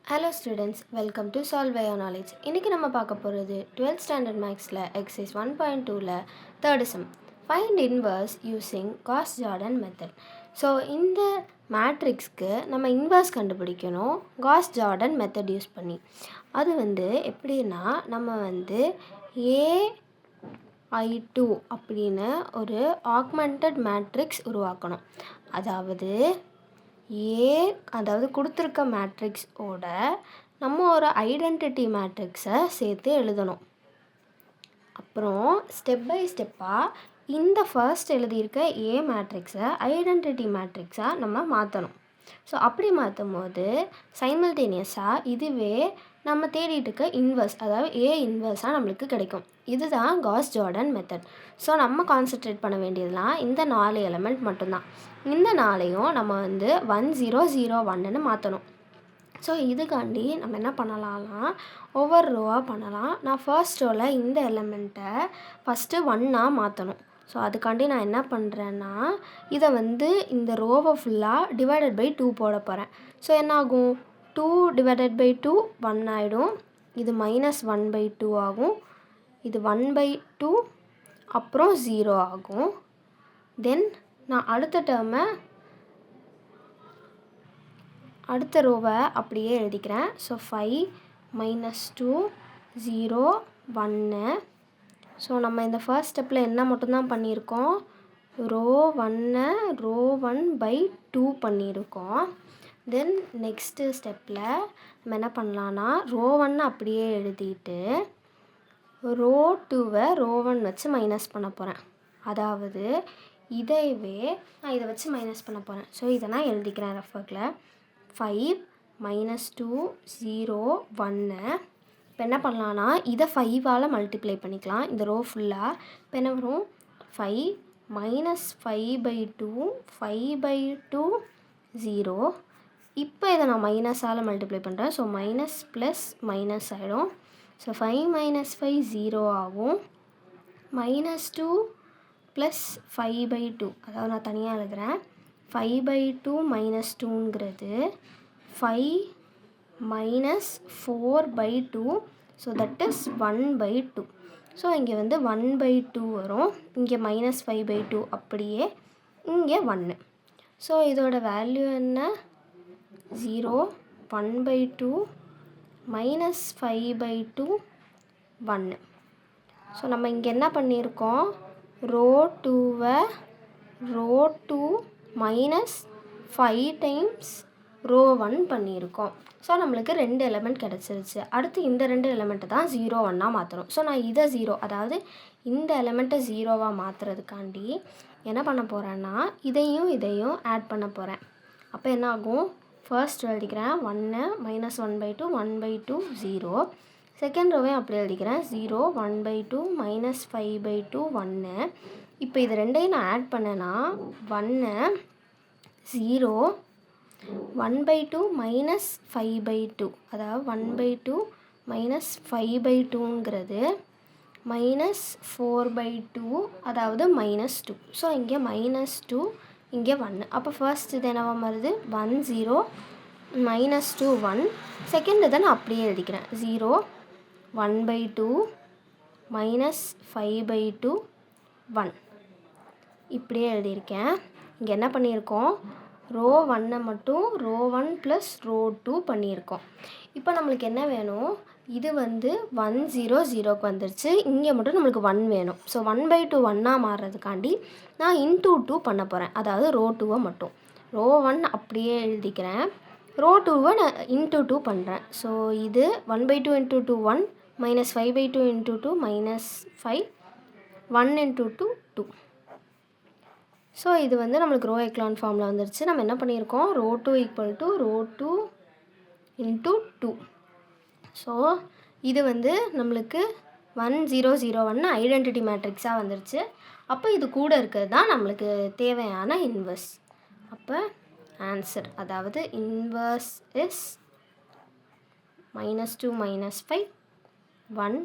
Hello students, welcome to Solve by Your Knowledge. இன்னைக்கு நம்ம பார்க்க போகிறது 12th standard mathsல exercise 1.2ல third sum. Find inverse using Gauss-Jordan method. So இந்த மேட்ரிக்ஸ்க்கு நம்ம inverse கண்டுபிடிக்கணும் Gauss-Jordan மெத்தட் யூஸ் பண்ணி. அது எப்படின்னா நம்ம AI2 அப்படின்னு ஒரு ஆக்மெண்டட் மேட்ரிக்ஸ் உருவாக்கணும். அதாவது கொடுத்துருக்க மேட்ரிக்ஸோட நம்ம ஒரு ஐடென்டிட்டி மேட்ரிக்ஸை சேர்த்து எழுதணும். அப்புறம் ஸ்டெப் பை ஸ்டெப்பாக இந்த ஃபர்ஸ்ட் எழுதியிருக்க ஏ மேட்ரிக்ஸை ஐடென்டிட்டி மேட்ரிக்ஸாக நம்ம மாற்றணும். ஸோ அப்படி மாற்றும் போது சைமல்டேனியஸாக இதுவே நம்ம தேடிட்டு இருக்க இன்வர்ஸ், அதாவது ஏ இன்வர்ஸாக நம்மளுக்கு கிடைக்கும். இதுதான் காஸ்-ஜார்டன் மெத்தட். ஸோ நம்ம கான்சன்ட்ரேட் பண்ண வேண்டியதுலாம் இந்த 4 எலமெண்ட் மட்டும்தான். இந்த 4ஐயும் நம்ம 1 0 0 1ன்னு மாற்றணும். ஸோ இதுக்காண்டி நம்ம என்ன பண்ணலாம்னா ஒவ்வொரு ரோவாக பண்ணலாம். நான் ஃபர்ஸ்ட் ரோவில் இந்த எலமெண்ட்டை ஃபஸ்ட்டு 1ஆக மாற்றணும். ஸோ அதுக்காண்டி நான் என்ன பண்ணுறேன்னா இதை இந்த ரோவை ஃபுல்லாக டிவைடட் பை 2 போட போகிறேன். ஸோ என்ன ஆகும், 2 டிவைடட் பை 2 1 ஆகிடும். இது -1/2 ஆகும். இது 1/2 அப்புறம் 0 ஆகும். தென் நான் அடுத்த ரோவை அப்படியே எழுதிக்கிறேன். ஸோ 5 -2 0 1. ஸோ நம்ம இந்த ஃபர்ஸ்ட் ஸ்டெப்பில் என்ன மட்டும்தான் பண்ணியிருக்கோம், ரோ 1/2 பண்ணியிருக்கோம். தென் நெக்ஸ்ட்டு ஸ்டெப்பில் நம்ம என்ன பண்ணலான்னா ரோ 1 அப்படியே எழுதிட்டு ரோ 2வை ரோ 1 வச்சு மைனஸ் பண்ண போகிறேன். அதாவது இதைவே நான் இதை வச்சு மைனஸ் பண்ண போகிறேன். ஸோ இதை நான் எழுதிக்கிறேன் ரெஃபர்க்கில். 5 -2 0 1. இப்போ என்ன பண்ணலான்னா இதை 5ஆல் மல்டிப்ளை பண்ணிக்கலாம் இந்த ரோ ஃபுல்லாக. இப்போ என்ன வரும், 5 -5/2 5/2 0. இப்போ இதை நான் மைனஸால் மல்டிப்ளை பண்ணுறேன். ஸோ மைனஸ் ப்ளஸ் மைனஸ் ஆகிடும். ஸோ 5 - 5 0 ஆகும். -2 ப்ளஸ் 5/2, அதாவது நான் தனியாக எழுதுகிறேன். 5/2 -2ங்கிறது 5 -4/2. So that is 1/2. ஸோ இங்கே 1/2 வரும். இங்கே -5/2 அப்படியே, இங்கே 1. ஸோ இதோட வேல்யூ என்ன, 0 1/2 -5/2 1. ஸோ நம்ம இங்கே என்ன பண்ணியிருக்கோம், ரோ 2வை ரோ 2 -5 டைம்ஸ் ரோ 1 பண்ணியிருக்கோம். ஸோ நம்மளுக்கு 2 எலமெண்ட் கிடச்சிருச்சு. அடுத்து இந்த 2 எலமெண்ட்டை தான் 0 1ஆக மாற்றணும். ஸோ நான் இதை 0, அதாவது இந்த எலமெண்ட்டை 0வாக மாற்றுறதுக்காண்டி என்ன பண்ண போகிறேன்னா இதையும் ஆட் பண்ண போகிறேன். அப்போ என்ன ஆகும், ஃபர்ஸ்ட் எழுதிக்கிறேன் 1 -1/2 1/2 0. செகண்ட் ரோவையும் அப்படியே எழுதிக்கிறேன் 0 1/2 -5/2 1. இப்போ இது ரெண்டையும் நான் ஆட் பண்ணேன்னா 1 0 1/2 -5/2, அதாவது 1/2 -5/2ங்கிறது -4/2, அதாவது -2. ஸோ இங்கே -2 இங்கே 1. அப்போ ஃபர்ஸ்ட் இது என்னவா வருது, 1 0 -2 1. செகண்ட் இதை நான் அப்படியே எழுதிக்கிறேன் 0 1/2 -5/2 1. இப்படியே எழுதியிருக்கேன். இங்கே என்ன பண்ணியிருக்கோம், ரோ 1 மட்டும் ரோ 1 ப்ளஸ் ரோ 2 பண்ணியிருக்கோம். இப்போ நம்மளுக்கு என்ன வேணும், இது 1 0 0க்கு வந்துருச்சு. இங்கே மட்டும் நம்மளுக்கு 1 வேணும். ஸோ 1/2 1ஆக மாறுறதுக்காண்டி நான் இன்டூ 2 பண்ண போகிறேன். அதாவது ரோ 2வை மட்டும் ரோ 1 அப்படியே எழுதிக்கிறேன். ரோ 2வை நான் இன்டூ 2 பண்ணுறேன். ஸோ இது 1/2 × 2 1 -5/2 × 2 -5 1 × 2 2. ஸோ இது நம்மளுக்கு ரோ எக்லான் ஃபார்மில் வந்துருச்சு. நம்ம என்ன பண்ணியிருக்கோம், ரோ 2 = ரோ 2 × 2. ஸோ இது நம்மளுக்கு 1 0 0 1 ஐடென்டிட்டி மேட்ரிக்ஸாக வந்துருச்சு. அப்போ இது கூட இருக்கிறது தான் நம்மளுக்கு தேவையான இன்வர்ஸ். அப்போ ஆன்சர், அதாவது இன்வர்ஸ் இஸ் -2 -5 1